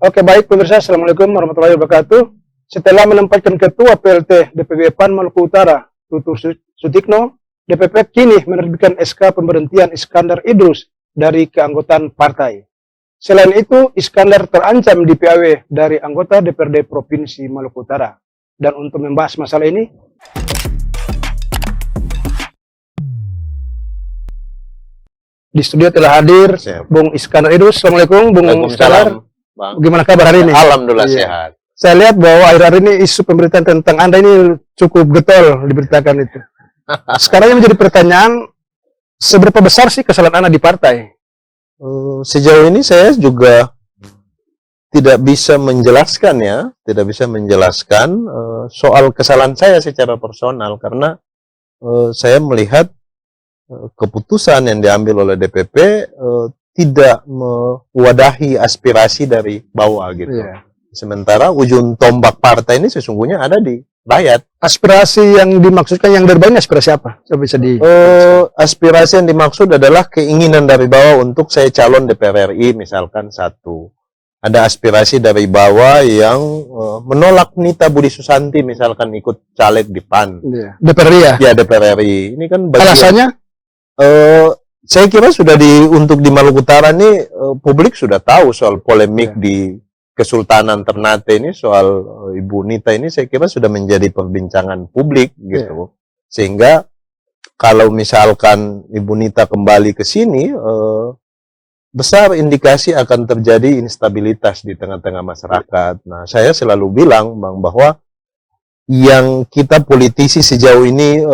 Oke, baik pemirsa, Assalamualaikum warahmatullahi wabarakatuh. Setelah menempatkan Ketua PLT DPP PAN Maluku Utara, Tutu Sutikno, DPP kini menerbitkan SK pemberhentian Iskandar Idrus dari keanggotaan partai. Selain itu, Iskandar terancam di PAW dari anggota DPRD Provinsi Maluku Utara. Dan untuk membahas masalah ini, di studio telah hadir Bung Iskandar Idrus. Assalamualaikum, Bung Iskandar. Bang. Bagaimana kabar hari ini? Alhamdulillah sehat. Saya lihat bahwa akhir-akhir ini isu pemberitaan tentang Anda ini cukup getol diberitakan itu. Sekarang yang menjadi pertanyaan, seberapa besar sih kesalahan Anda di partai? Sejauh ini saya juga tidak bisa menjelaskan soal kesalahan saya secara personal, karena saya melihat keputusan yang diambil oleh DPP tidak mewadahi aspirasi dari bawah gitu. Yeah. Sementara ujung tombak partai ini sesungguhnya ada di rakyat. Aspirasi yang dimaksudkan yang dari bawah aspirasi apa? Coba bisa aspirasi yang dimaksud adalah keinginan dari bawah untuk saya calon DPR RI misalkan satu. Ada aspirasi dari bawah yang menolak Nita Budi Susanti misalkan ikut caleg di PAN. Yeah. DPR RI ya? Ya, DPR RI. Ini kan alasannya? Saya kira sudah untuk di Maluku Utara ini publik sudah tahu soal polemik di Kesultanan Ternate ini, soal Ibu Nita ini saya kira sudah menjadi perbincangan publik gitu. Sehingga kalau misalkan Ibu Nita kembali ke sini, besar indikasi akan terjadi instabilitas di tengah-tengah masyarakat. Nah, saya selalu bilang Bang, bahwa yang kita politisi sejauh ini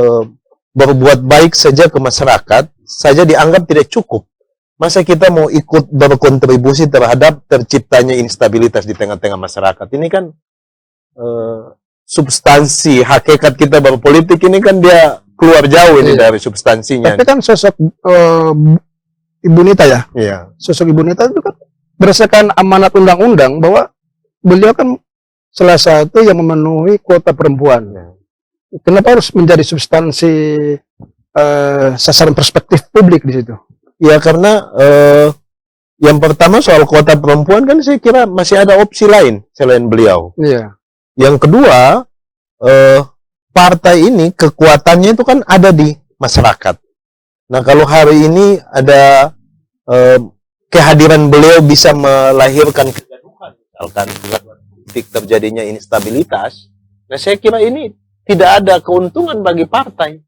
berbuat baik saja ke masyarakat saja dianggap tidak cukup. Masa kita mau ikut berkontribusi terhadap terciptanya instabilitas di tengah-tengah masyarakat? Ini kan substansi hakikat kita berpolitik ini kan dia keluar jauh ini dari substansinya. Tapi kan sosok Ibu Nita ya? Iya. Sosok Ibu Nita itu kan berdasarkan amanat undang-undang bahwa beliau kan salah satu yang memenuhi kuota perempuan. Kenapa harus menjadi substansi sasaran perspektif publik di situ? Ya karena yang pertama soal kuota perempuan kan saya kira masih ada opsi lain selain beliau. Iya. Yang kedua, partai ini kekuatannya itu kan ada di masyarakat. Nah kalau hari ini ada kehadiran beliau bisa melahirkan kegaduhan, misalkan terjadinya instabilitas, nah saya kira ini tidak ada keuntungan bagi partai.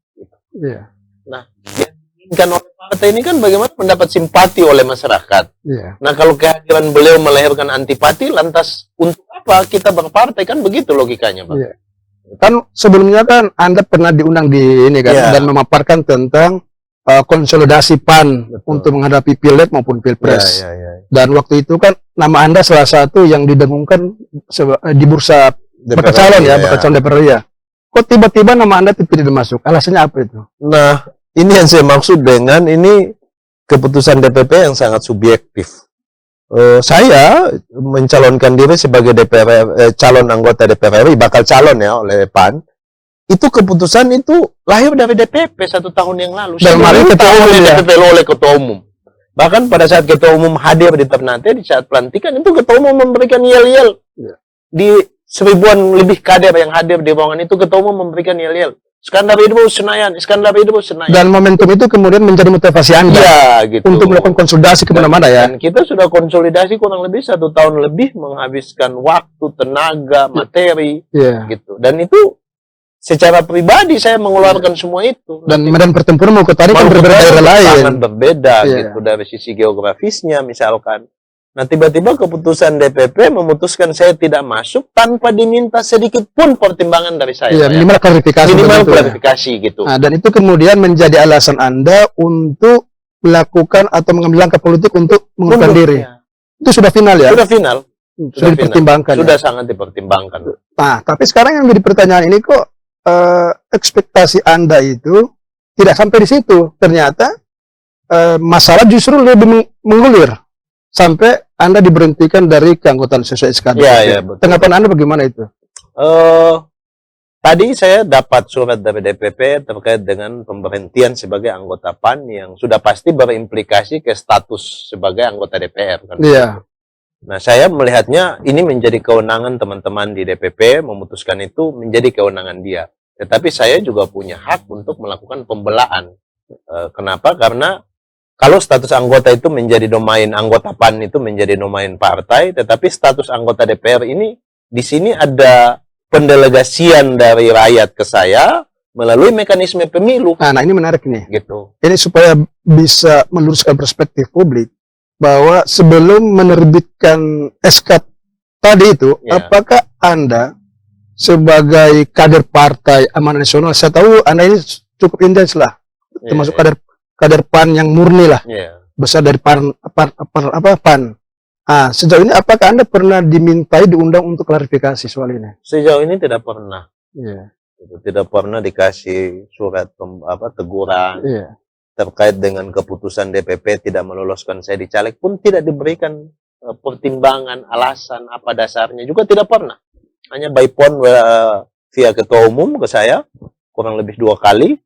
Iya. Nah, yang diinginkan oleh partai ini kan bagaimana mendapat simpati oleh masyarakat. Iya. Nah, kalau kehadiran beliau melahirkan antipati, lantas untuk apa kita berpartai? Kan begitu logikanya, Pak. Iya. Kan sebelumnya kan Anda pernah diundang di ini kan, dan memaparkan tentang konsolidasi PAN untuk menghadapi Pileg maupun Pilpres. Dan waktu itu kan nama Anda salah satu yang didengungkan di bursa bakal calon bakal calon DPR ya. Kok tiba-tiba nama Anda tidak masuk? Alasannya apa itu? Nah, ini yang saya maksud dengan ini keputusan DPP yang sangat subjektif. Saya mencalonkan diri sebagai calon anggota DPR RI, bakal calon ya oleh PAN. Itu keputusan itu lahir dari DPP 1 tahun yang lalu. Dan kemarin ketua umum DPP oleh ketua umum. Bahkan pada saat ketua umum hadir di Ternate, di saat pelantikan itu ketua umum memberikan yel-yel. Di 1000-an lebih kader yang hadir di ruangan itu ketua umum memberikan yel-yel. Iskandar Idrus Senayan, Iskandar Idrus Senayan. Dan momentum itu kemudian menjadi motivasi Anda gitu. Untuk melakukan konsolidasi kemana-mana ya. Dan kita sudah konsolidasi kurang lebih 1 tahun lebih, menghabiskan waktu, tenaga, materi, gitu. Dan itu secara pribadi saya mengeluarkan semua itu. Dan medan pertempuran mau ke tarik kan berbeda daerah lain. Sangat berbeda gitu dari sisi geografisnya misalkan. Nah tiba-tiba keputusan DPP memutuskan saya tidak masuk tanpa diminta sedikit pun pertimbangan dari saya. Iya, minimal klarifikasi. Minimal klarifikasi gitu. Nah, dan itu kemudian menjadi alasan Anda untuk melakukan atau mengambil langkah politik untuk mengundurkan diri. Itu sudah final ya? Sudah final. Sudah dipertimbangkan. Sudah sangat dipertimbangkan. Nah, tapi sekarang yang jadi pertanyaan ini kok ekspektasi Anda itu tidak sampai di situ. Ternyata masalah justru lebih mengulir. Sampai Anda diberhentikan dari keanggotaan sesuai SK. Tanggapan Anda bagaimana itu? Tadi saya dapat surat dari DPP terkait dengan pemberhentian sebagai anggota PAN yang sudah pasti berimplikasi ke status sebagai anggota DPR. Kan? Iya. Nah, saya melihatnya ini menjadi kewenangan teman-teman di DPP, memutuskan itu menjadi kewenangan dia. Tetapi saya juga punya hak untuk melakukan pembelaan. Kenapa? Karena kalau status anggota itu menjadi domain anggota PAN itu menjadi domain partai, tetapi status anggota DPR ini di sini ada pendelegasian dari rakyat ke saya melalui mekanisme pemilu. Nah, ini menarik nih. Gitu. Ini supaya bisa meluruskan perspektif publik bahwa sebelum menerbitkan SK tadi itu, Ya. apakah Anda sebagai kader Partai Amanat Nasional, saya tahu Anda ini cukup intens lah, termasuk kader PAN yang murni lah, besar dari PAN. Sejauh ini apakah Anda pernah dimintai diundang untuk klarifikasi soal ini? Sejauh ini tidak pernah. Iya. Tidak pernah dikasih surat teguran terkait dengan keputusan DPP tidak meloloskan saya di caleg pun tidak diberikan pertimbangan, alasan, apa dasarnya juga tidak pernah. Hanya by phone via ketua umum ke saya kurang lebih 2 kali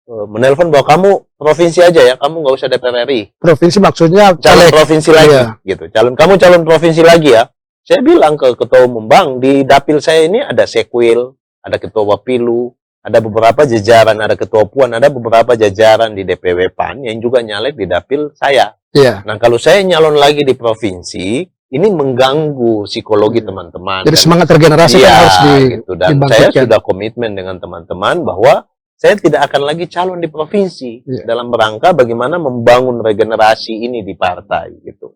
menelpon bahwa kamu provinsi aja ya, kamu nggak usah DPR RI. Provinsi maksudnya calon provinsi lagi, gitu. Kamu calon provinsi lagi ya. Saya bilang ke ketua umum, Bang, di dapil saya ini ada Sekwil, ada ketua Wapilu, ada beberapa jajaran, ada ketua Puan, ada beberapa jajaran di DPW PAN yang juga nyalek di dapil saya. Iya. Nah, kalau saya nyalon lagi di provinsi, ini mengganggu psikologi teman-teman. Jadi semangat regenerasi kan harus gitu. Dan saya sudah komitmen dengan teman-teman bahwa saya tidak akan lagi calon di provinsi dalam rangka bagaimana membangun regenerasi ini di partai gitu.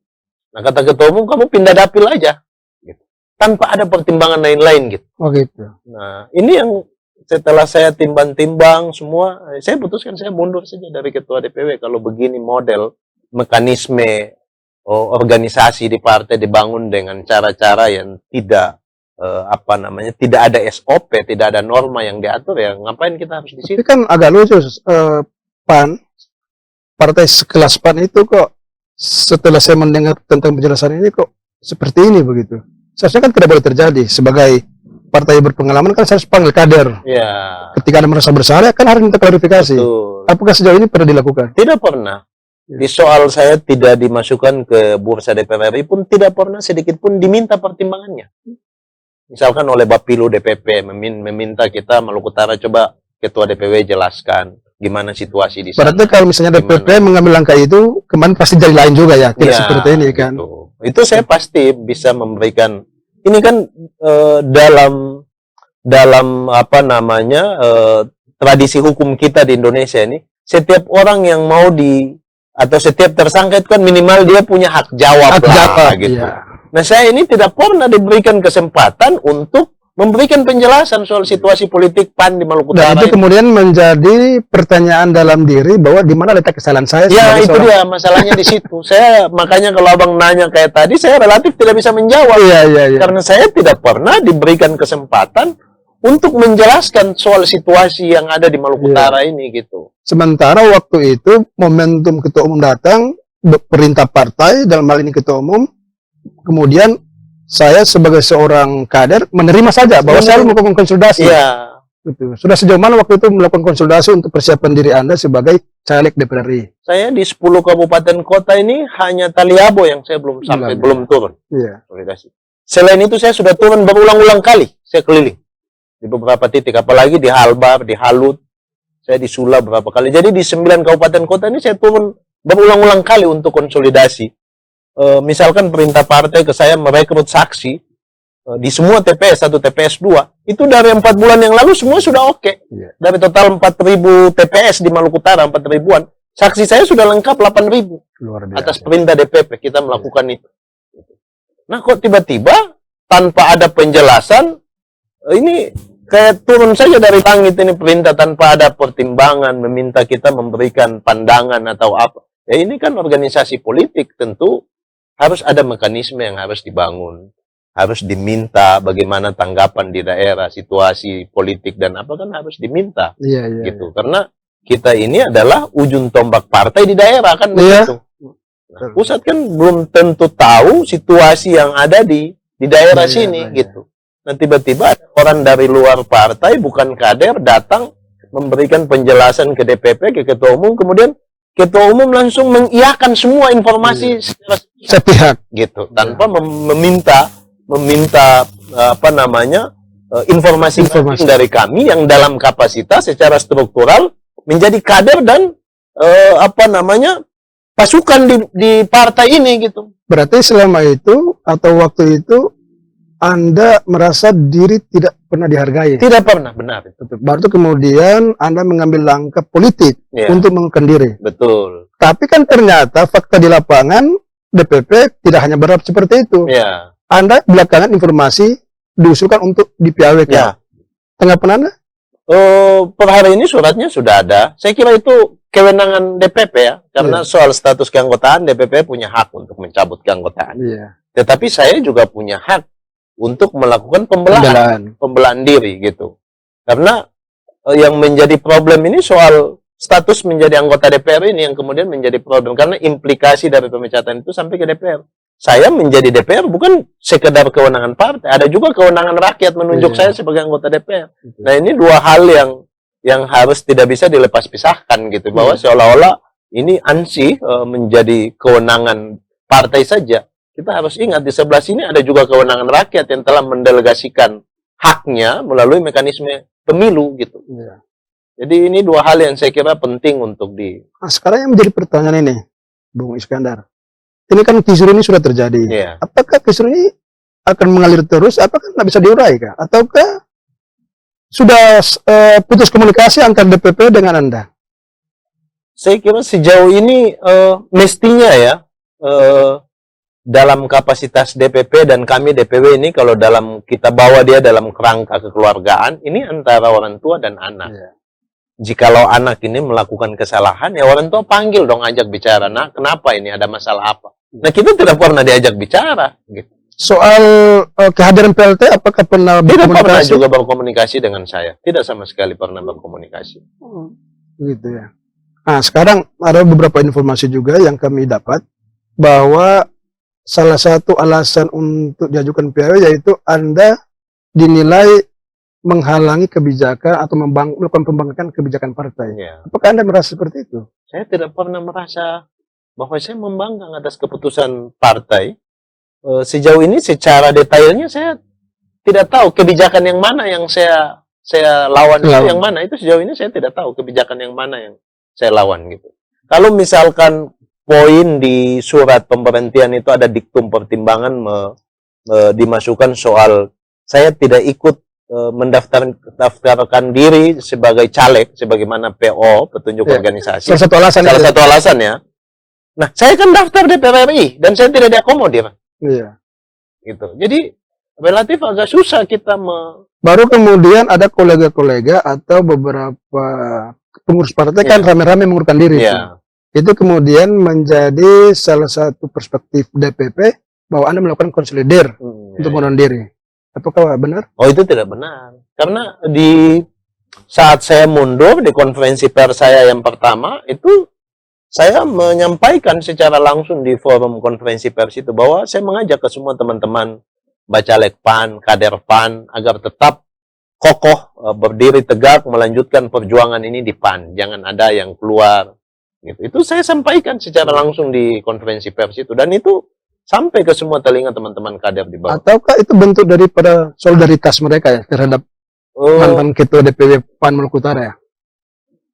Nah, kata ketua umum, kamu pindah dapil aja gitu. Tanpa ada pertimbangan lain-lain gitu. Oh gitu. Nah, ini yang setelah saya timbang-timbang semua, saya putuskan saya mundur saja dari ketua DPW kalau begini model mekanisme organisasi di partai dibangun dengan cara-cara yang tidak tidak ada SOP, tidak ada norma yang diatur, ya ngapain kita harus di situ? Tapi kan agak lucu, PAN, partai sekelas PAN itu kok setelah saya mendengar tentang penjelasan ini kok seperti ini begitu. Seharusnya kan tidak boleh terjadi. Sebagai partai berpengalaman kan saya harus panggil kader. Ya. Ketika Anda merasa bersalah kan harus minta klarifikasi. Betul. Apakah sejauh ini pernah dilakukan? Tidak pernah. Di soal saya tidak dimasukkan ke bursa DPR RI pun tidak pernah sedikit pun diminta pertimbangannya. Misalkan oleh Bapilu DPP meminta kita Maluku Utara, coba ketua DPW jelaskan gimana situasi di sana. Berarti kalau misalnya DPP mengambil langkah itu, kemarin pasti jadi lain juga ya, tidak seperti ini kan? Gitu. Itu saya pasti bisa memberikan. Ini kan dalam apa namanya tradisi hukum kita di Indonesia ini, setiap orang yang mau atau setiap tersangka itu kan minimal dia punya hak jawab gitu. Iya. Nah, saya ini tidak pernah diberikan kesempatan untuk memberikan penjelasan soal situasi politik PAN di Maluku Utara. Dan itu kemudian menjadi pertanyaan dalam diri bahwa di mana letak kesalahan saya. Ya, itu dia masalahnya di situ. Saya makanya kalau abang nanya kayak tadi, saya relatif tidak bisa menjawab. Iya. Karena saya tidak pernah diberikan kesempatan untuk menjelaskan soal situasi yang ada di Maluku Utara ini gitu. Sementara waktu itu momentum ketua umum datang, perintah partai dalam hal ini ketua umum, kemudian saya sebagai seorang kader menerima saja bahwa saya melakukan konsolidasi. Iya. Gitu. Sudah sejauh mana waktu itu melakukan konsolidasi untuk persiapan diri Anda sebagai caleg DPR RI? Saya di 10 kabupaten kota ini hanya Taliabo yang saya belum sampai, belum turun. Iya. Konsolidasi. Selain itu saya sudah turun berulang-ulang kali, saya keliling di beberapa titik, apalagi di Halbar, di Halut, saya di Sula beberapa kali. Jadi di 9 kabupaten kota ini saya turun berulang-ulang kali untuk konsolidasi. Misalkan perintah partai ke saya merekrut saksi di semua TPS 1, TPS 2, itu dari 4 bulan yang lalu semua sudah oke. Dari total 4.000 TPS di Maluku Utara, 4.000-an, saksi saya sudah lengkap 8.000 atas perintah DPP kita melakukan itu. Nah, kok tiba-tiba tanpa ada penjelasan, ini kayak turun saja dari langit ini perintah tanpa ada pertimbangan, meminta kita memberikan pandangan atau apa. Ya ini kan organisasi politik, tentu harus ada mekanisme yang harus dibangun. Harus diminta bagaimana tanggapan di daerah, situasi politik dan apa kan harus diminta. Gitu. Karena kita ini adalah ujung tombak partai di daerah kan begitu. Nah, pusat kan belum tentu tahu situasi yang ada di daerah sini gitu. Nah, tiba-tiba orang dari luar partai bukan kader datang memberikan penjelasan ke DPP, ke ketua umum, kemudian ketua umum langsung mengiyakan semua informasi secara Sepihak. gitu, tanpa meminta apa namanya informasi dari kami yang dalam kapasitas secara struktural menjadi kader dan apa namanya pasukan di partai ini gitu. Berarti selama itu atau waktu itu Anda merasa diri tidak pernah dihargai. Tidak pernah, benar. Baru kemudian Anda mengambil langkah politik untuk mengundurkan diri. Betul. Tapi kan ternyata fakta di lapangan DPP tidak hanya berharap seperti itu. Ya. Anda belakangan informasi diusulkan untuk di PAWK. Ya. Tanggapan Anda? Per hari ini suratnya sudah ada. Saya kira itu kewenangan DPP ya, karena soal status keanggotaan DPP punya hak untuk mencabut keanggotaan. Iya. Tetapi saya juga punya hak untuk melakukan pembelaan diri gitu. Karena yang menjadi problem ini soal status menjadi anggota DPR ini yang kemudian menjadi problem, karena implikasi dari pemecatan itu sampai ke DPR. Saya menjadi DPR bukan sekedar kewenangan partai, ada juga kewenangan rakyat menunjuk saya sebagai anggota DPR. Nah, ini dua hal yang harus tidak bisa dilepas pisahkan gitu, bahwa seolah-olah ini ansih menjadi kewenangan partai saja. Kita harus ingat di sebelah sini ada juga kewenangan rakyat yang telah mendelegasikan haknya melalui mekanisme pemilu gitu. Iya. Jadi ini dua hal yang saya kira penting untuk Nah, sekarang yang menjadi pertanyaan ini, Bung Iskandar. Ini kan kisru ini sudah terjadi. Iya. Apakah kisru ini akan mengalir terus? Apakah tidak bisa diurai kah? Ataukah sudah putus komunikasi antara DPP dengan Anda? Saya kira sejauh ini mestinya ya dalam kapasitas DPP dan kami DPW ini, kalau dalam kita bawa dia dalam kerangka kekeluargaan, ini antara orang tua dan anak. Yeah. Jikalau anak ini melakukan kesalahan, ya orang tua panggil dong, ajak bicara. Nah, kenapa ini, ada masalah apa? Nah, kita tidak pernah diajak bicara. Gitu. Soal kehadiran PLT, apakah pernah berkomunikasi? Tidak pernah juga berkomunikasi dengan saya. Tidak sama sekali pernah berkomunikasi. Gitu ya. Nah, sekarang ada beberapa informasi juga yang kami dapat, bahwa salah satu alasan untuk diajukan PAW yaitu Anda dinilai menghalangi kebijakan atau melakukan pembangkangan kebijakan partai. Ya. Apakah Anda merasa seperti itu? Saya tidak pernah merasa bahwa saya membangkang atas keputusan partai. Sejauh ini secara detailnya saya tidak tahu kebijakan yang mana yang saya lawan. Itu yang mana, itu sejauh ini saya tidak tahu kebijakan yang mana yang saya lawan gitu. Kalau misalkan poin di surat pemberhentian itu ada diktum pertimbangan dimasukkan soal saya tidak ikut mendaftarkan diri sebagai caleg, sebagaimana PO, petunjuk organisasi. Salah satu alasan ya. Nah, saya kan daftar DPR RI dan saya tidak diakomodir. Iya. Gitu. Jadi relatif agak susah kita baru kemudian ada kolega-kolega atau beberapa pengurus partai kan rame-rame mengundurkan diri. Iya. Itu kemudian menjadi salah satu perspektif DPP bahwa Anda melakukan konsolider untuk mengundurkan diri. Apakah benar? Oh, itu tidak benar. Karena di saat saya mundur di konferensi pers saya yang pertama, itu saya menyampaikan secara langsung di forum konferensi pers itu bahwa saya mengajak ke semua teman-teman bacalek PAN, kader PAN agar tetap kokoh, berdiri tegak, melanjutkan perjuangan ini di PAN. Jangan ada yang keluar. Gitu. Itu saya sampaikan secara langsung di konferensi pers itu, dan itu sampai ke semua telinga teman-teman kader di bawah. Ataukah itu bentuk daripada solidaritas mereka ya terhadap mantan ketua DPW PAN Maluku Utara ya?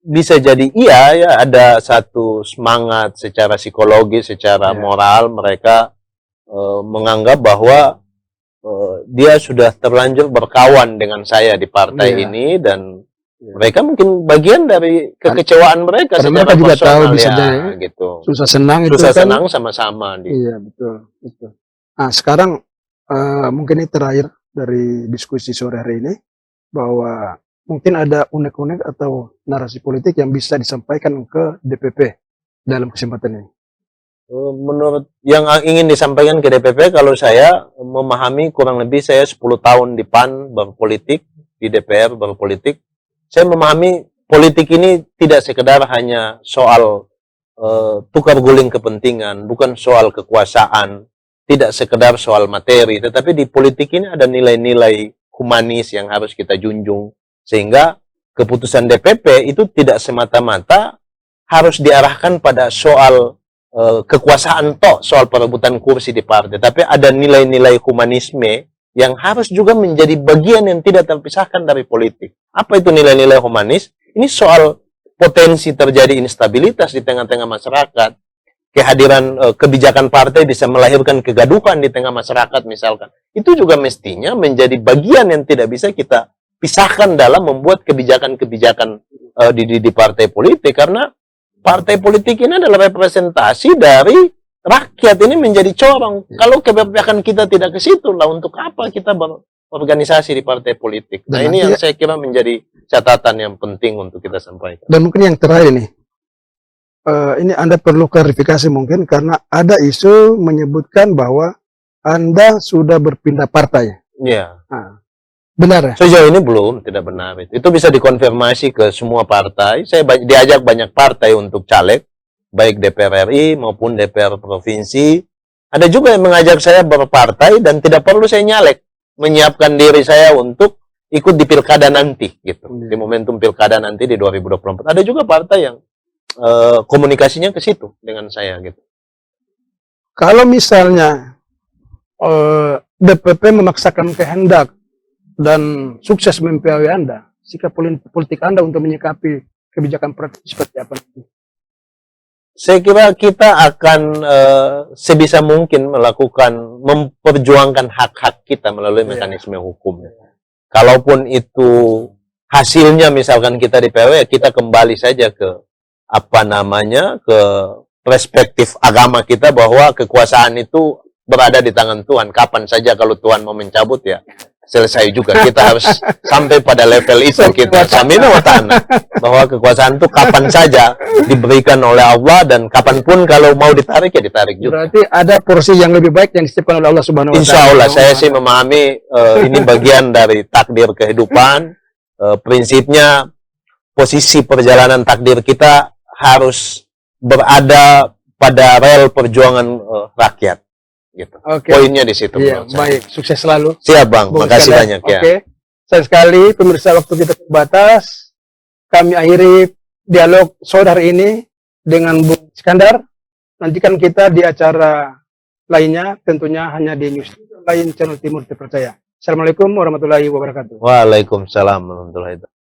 Bisa jadi iya ya, ada satu semangat secara psikologis, secara moral mereka menganggap bahwa dia sudah terlanjur berkawan dengan saya di partai ini, dan mereka mungkin bagian dari kekecewaan mereka secara mereka juga personal, tahu bisa gitu. Susah senang senang sama-sama. Iya, betul. Nah, sekarang mungkin ini terakhir dari diskusi sore hari ini, bahwa mungkin ada unek-unek atau narasi politik yang bisa disampaikan ke DPP dalam kesempatan ini. Menurut yang ingin disampaikan ke DPP, kalau saya memahami kurang lebih saya 10 tahun di PAN berpolitik, di DPR berpolitik, saya memahami politik ini tidak sekedar hanya soal tukar guling kepentingan, bukan soal kekuasaan, tidak sekedar soal materi, tetapi di politik ini ada nilai-nilai humanis yang harus kita junjung, sehingga keputusan DPP itu tidak semata-mata harus diarahkan pada soal kekuasaan soal perebutan kursi di partai, tapi ada nilai-nilai humanisme yang harus juga menjadi bagian yang tidak terpisahkan dari politik. Apa itu nilai-nilai humanis? Ini soal potensi terjadi instabilitas di tengah-tengah masyarakat. Kehadiran kebijakan partai bisa melahirkan kegaduhan di tengah masyarakat misalkan. Itu juga mestinya menjadi bagian yang tidak bisa kita pisahkan dalam membuat kebijakan-kebijakan di partai politik, karena partai politik ini adalah representasi dari rakyat, ini menjadi corong. Kalau keberpihakan kita tidak ke situ, lah untuk apa kita berorganisasi di partai politik? Nah, ini yang saya kira menjadi catatan yang penting untuk kita sampaikan. Dan mungkin yang terakhir nih, ini Anda perlu klarifikasi mungkin, karena ada isu menyebutkan bahwa Anda sudah berpindah partai. Iya. Nah, benar ya? Sejauh ini belum, tidak benar. Itu bisa dikonfirmasi ke semua partai. Saya diajak banyak partai untuk caleg, baik DPR RI maupun DPR provinsi. Ada juga yang mengajak saya berpartai dan tidak perlu saya nyalek, menyiapkan diri saya untuk ikut di pilkada nanti, gitu. Di momentum pilkada nanti di 2024. Ada juga partai yang komunikasinya ke situ dengan saya, gitu. Kalau misalnya DPP memaksakan kehendak dan sukses mempiawai Anda, sikap politik Anda untuk menyikapi kebijakan politik seperti apa? Saya kira kita akan sebisa mungkin memperjuangkan hak-hak kita melalui mekanisme hukum. Kalaupun itu hasilnya misalkan kita di PW, kita kembali saja ke ke perspektif agama kita bahwa kekuasaan itu berada di tangan Tuhan. Kapan saja kalau Tuhan mau mencabut, ya selesai juga. Kita harus sampai pada level itu kita samina wa ta'ala, bahwa kekuasaan itu kapan saja diberikan oleh Allah, dan kapanpun kalau mau ditarik ya ditarik juga. Berarti ada porsi yang lebih baik yang disediakan oleh Allah Subhanahu wa Ta'ala. Insya Allah, saya sih memahami ini bagian dari takdir kehidupan. Prinsipnya posisi perjalanan takdir kita harus berada pada rel perjuangan rakyat. Gitu. Poinnya di situ. Iya, baik. Sukses selalu. Siap, Bang. Makasih banyak ya. Sayang sekali pemirsa, waktu kita terbatas. Kami akhiri dialog saudara ini dengan Bung Iskandar. Nantikan kita di acara lainnya, tentunya hanya di news lain channel Timur Terpercaya. Assalamualaikum warahmatullahi wabarakatuh. Waalaikumsalam warahmatullahi wabarakatuh.